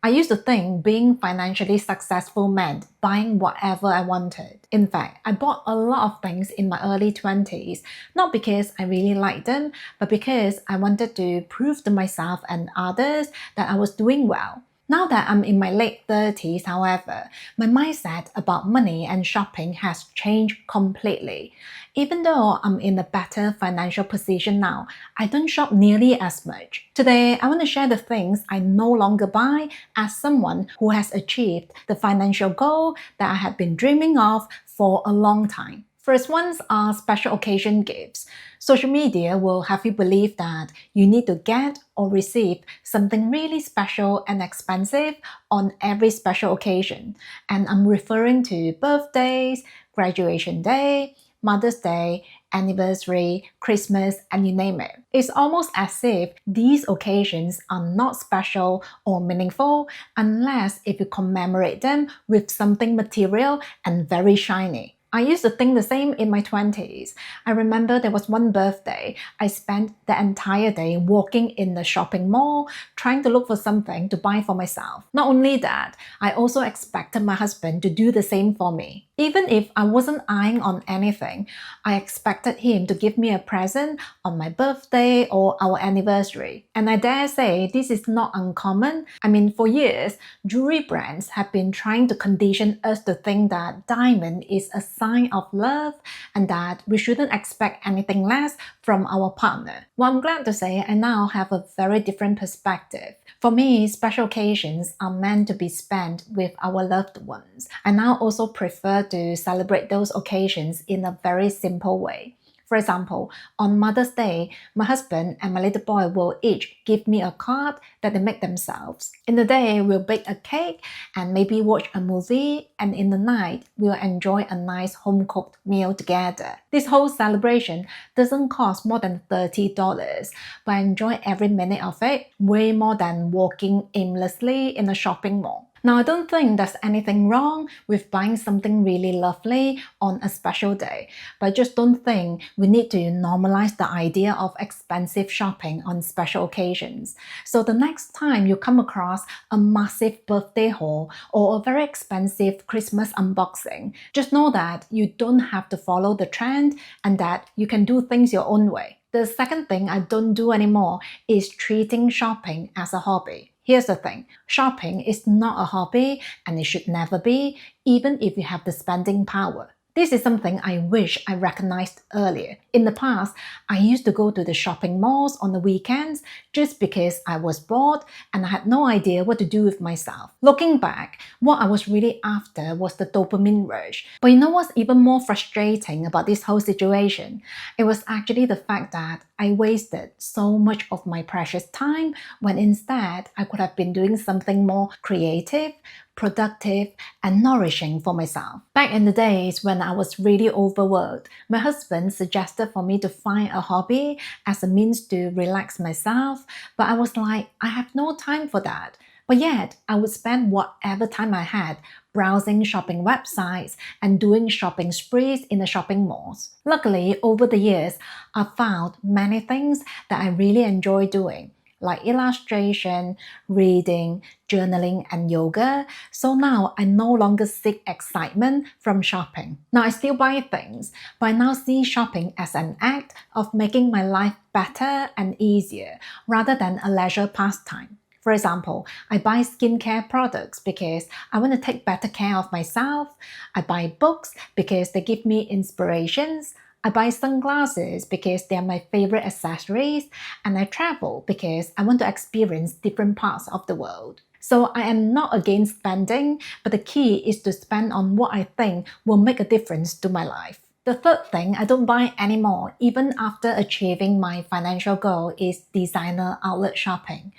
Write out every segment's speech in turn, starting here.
I used to think being financially successful meant buying whatever I wanted. In fact, I bought a lot of things in my early 20s, not because I really liked them, but because I wanted to prove to myself and others that I was doing well. Now that I'm in my late 30s, however, my mindset about money and shopping has changed completely. Even though I'm in a better financial position now, I don't shop nearly as much. Today, I want to share the things I no longer buy as someone who has achieved the financial goal that I have been dreaming of for a long time. First ones are special occasion gifts. Social media will have you believe that you need to get or receive something really special and expensive on every special occasion. And I'm referring to birthdays, graduation day, Mother's Day, anniversary, Christmas, and you name it. It's almost as if these occasions are not special or meaningful unless if you commemorate them with something material and very shiny. I used to think the same in my 20s. I remember there was one birthday, I spent the entire day walking in the shopping mall, trying to look for something to buy for myself. Not only that, I also expected my husband to do the same for me. Even if I wasn't eyeing on anything, I expected him to give me a present on my birthday or our anniversary. And I dare say this is not uncommon. I mean, for years, jewelry brands have been trying to condition us to think that diamond is a sign of love and that we shouldn't expect anything less from our partner. Well, I'm glad to say I now have a very different perspective. For me, special occasions are meant to be spent with our loved ones. I now also prefer to celebrate those occasions in a very simple way. For example, on Mother's Day, my husband and my little boy will each give me a card that they make themselves. In the day, we'll bake a cake and maybe watch a movie, and in the night, we'll enjoy a nice home-cooked meal together. This whole celebration doesn't cost more than $30, but I enjoy every minute of it, way more than walking aimlessly in a shopping mall. Now, I don't think there's anything wrong with buying something really lovely on a special day, but I just don't think we need to normalize the idea of expensive shopping on special occasions. So the next time you come across a massive birthday haul or a very expensive Christmas unboxing, just know that you don't have to follow the trend and that you can do things your own way. The second thing I don't do anymore is treating shopping as a hobby. Here's the thing, shopping is not a hobby and it should never be, even if you have the spending power. This is something I wish I recognized earlier. In the past, I used to go to the shopping malls on the weekends just because I was bored and I had no idea what to do with myself. Looking back, what I was really after was the dopamine rush. But you know what's even more frustrating about this whole situation? It was actually the fact that I wasted so much of my precious time when instead I could have been doing something more creative, productive, and nourishing for myself. Back in the days when I was really overworked, my husband suggested for me to find a hobby as a means to relax myself, but I was like, I have no time for that. But yet, I would spend whatever time I had browsing shopping websites and doing shopping sprees in the shopping malls. Luckily, over the years, I've found many things that I really enjoy doing, like illustration, reading, journaling, and yoga. So now I no longer seek excitement from shopping. Now I still buy things, but I now see shopping as an act of making my life better and easier rather than a leisure pastime. For example, I buy skincare products because I want to take better care of myself. I buy books because they give me inspirations. I buy sunglasses because they are my favorite accessories, and I travel because I want to experience different parts of the world. So I am not against spending, but the key is to spend on what I think will make a difference to my life. The third thing I don't buy anymore, even after achieving my financial goal, is designer outlet shopping.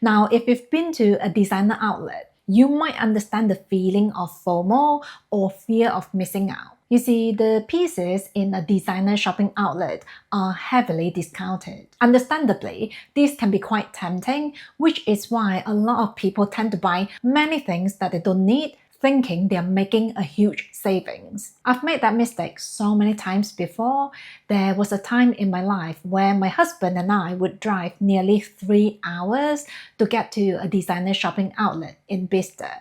Now, if you've been to a designer outlet, you might understand the feeling of FOMO or fear of missing out. You see, the pieces in a designer shopping outlet are heavily discounted. Understandably, this can be quite tempting, which is why a lot of people tend to buy many things that they don't need, thinking they're making a huge savings. I've made that mistake so many times before. There was a time in my life where my husband and I would drive nearly 3 hours to get to a designer shopping outlet in Bicester.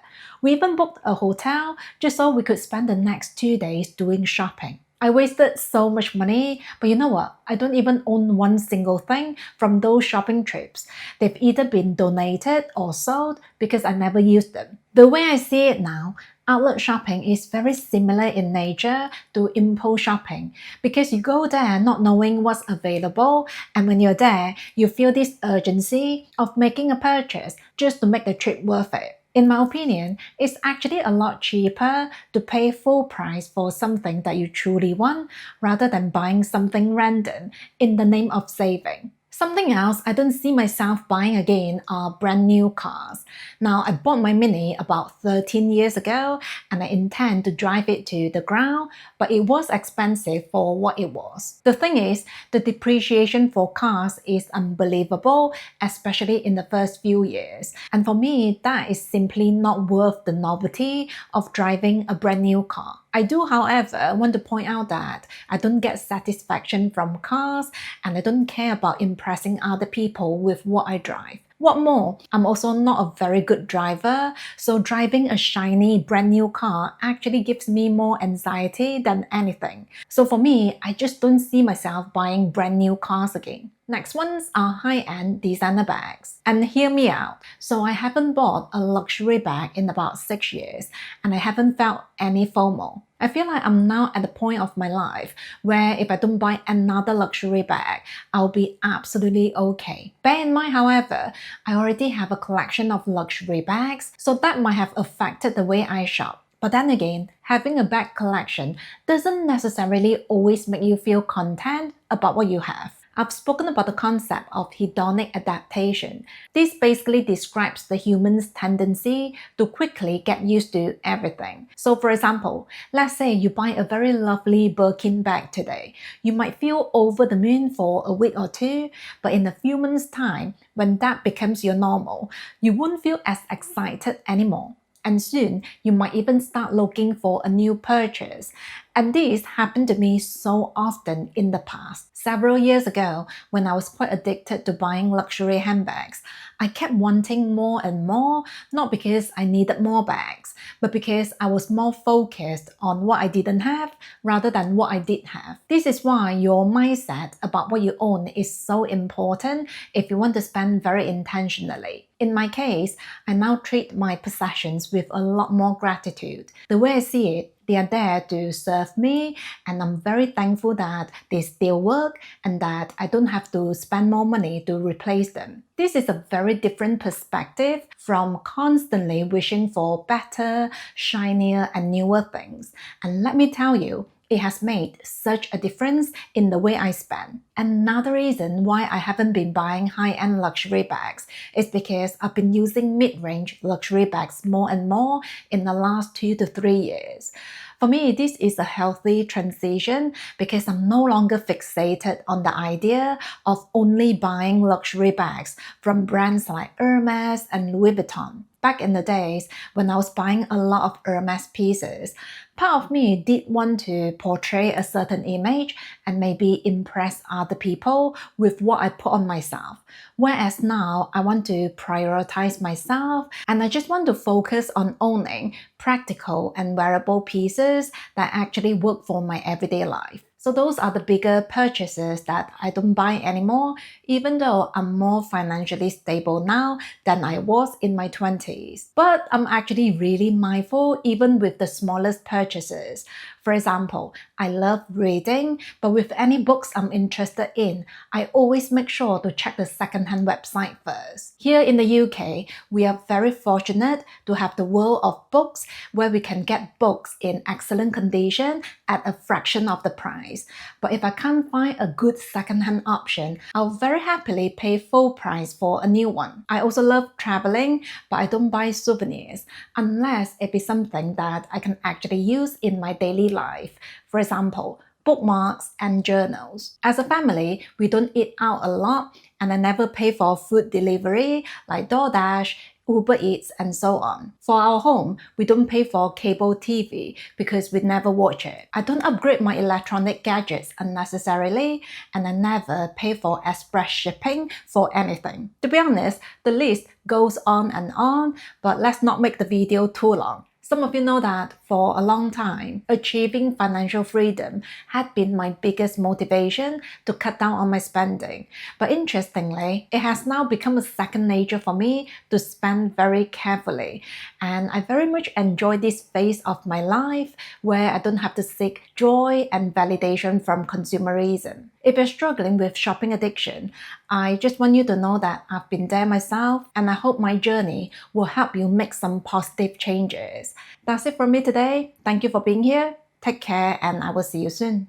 We even booked a hotel just so we could spend the next 2 days doing shopping. I wasted so much money, but you know what? I don't even own one single thing from those shopping trips. They've either been donated or sold because I never used them. The way I see it now, outlet shopping is very similar in nature to impulse shopping because you go there not knowing what's available, and when you're there, you feel this urgency of making a purchase just to make the trip worth it. In my opinion, it's actually a lot cheaper to pay full price for something that you truly want rather than buying something random in the name of saving. Something else I don't see myself buying again are brand new cars. Now, I bought my Mini about 13 years ago and I intend to drive it to the ground, but it was expensive for what it was. The thing is, the depreciation for cars is unbelievable, especially in the first few years. And for me, that is simply not worth the novelty of driving a brand new car. I do, however, want to point out that I don't get satisfaction from cars and I don't care about impressing other people with what I drive. What more, I'm also not a very good driver, so driving a shiny brand new car actually gives me more anxiety than anything. So for me, I just don't see myself buying brand new cars again. Next ones are high-end designer bags. And hear me out. So I haven't bought a luxury bag in about 6 years and I haven't felt any FOMO. I feel like I'm now at the point of my life where if I don't buy another luxury bag, I'll be absolutely okay. Bear in mind, however, I already have a collection of luxury bags, so that might have affected the way I shop. But then again, having a bag collection doesn't necessarily always make you feel content about what you have. I've spoken about the concept of hedonic adaptation. This basically describes the human's tendency to quickly get used to everything. So for example, let's say you buy a very lovely Birkin bag today. You might feel over the moon for a week or two, but in a few months' time, when that becomes your normal, you won't feel as excited anymore. And soon, you might even start looking for a new purchase. And this happened to me so often in the past. Several years ago, when I was quite addicted to buying luxury handbags, I kept wanting more and more, not because I needed more bags, but because I was more focused on what I didn't have rather than what I did have. This is why your mindset about what you own is so important if you want to spend very intentionally. In my case, I now treat my possessions with a lot more gratitude. The way I see it, they are there to serve me, and I'm very thankful that they still work and that I don't have to spend more money to replace them. This is a very different perspective from constantly wishing for better, shinier, and newer things. And let me tell you, it has made such a difference in the way I spend. Another reason why I haven't been buying high-end luxury bags is because I've been using mid-range luxury bags more and more in the last 2 to 3 years. For me, this is a healthy transition because I'm no longer fixated on the idea of only buying luxury bags from brands like Hermes and Louis Vuitton. Back in the days when I was buying a lot of Hermes pieces, part of me did want to portray a certain image and maybe impress other people with what I put on myself. Whereas now, I want to prioritize myself and I just want to focus on owning practical and wearable pieces that actually work for my everyday life. So those are the bigger purchases that I don't buy anymore, even though I'm more financially stable now than I was in my 20s. But I'm actually really mindful even with the smallest purchases. For example, I love reading, but with any books I'm interested in, I always make sure to check the secondhand website first. Here in the UK, we are very fortunate to have the world of books where we can get books in excellent condition at a fraction of the price. But if I can't find a good secondhand option, I'll very happily pay full price for a new one. I also love traveling, but I don't buy souvenirs unless it is something that I can actually use in my daily life. For example, bookmarks and journals. As a family, we don't eat out a lot and I never pay for food delivery like DoorDash, Uber Eats, and so on. For our home, we don't pay for cable TV because we never watch it. I don't upgrade my electronic gadgets unnecessarily, and I never pay for express shipping for anything. To be honest, the list goes on, but let's not make the video too long. Some of you know that for a long time, achieving financial freedom had been my biggest motivation to cut down on my spending. But interestingly, it has now become a second nature for me to spend very carefully. And I very much enjoy this phase of my life where I don't have to seek joy and validation from consumerism. If you're struggling with shopping addiction, I just want you to know that I've been there myself, and I hope my journey will help you make some positive changes. That's it from me today. Thank you for being here. Take care, and I will see you soon.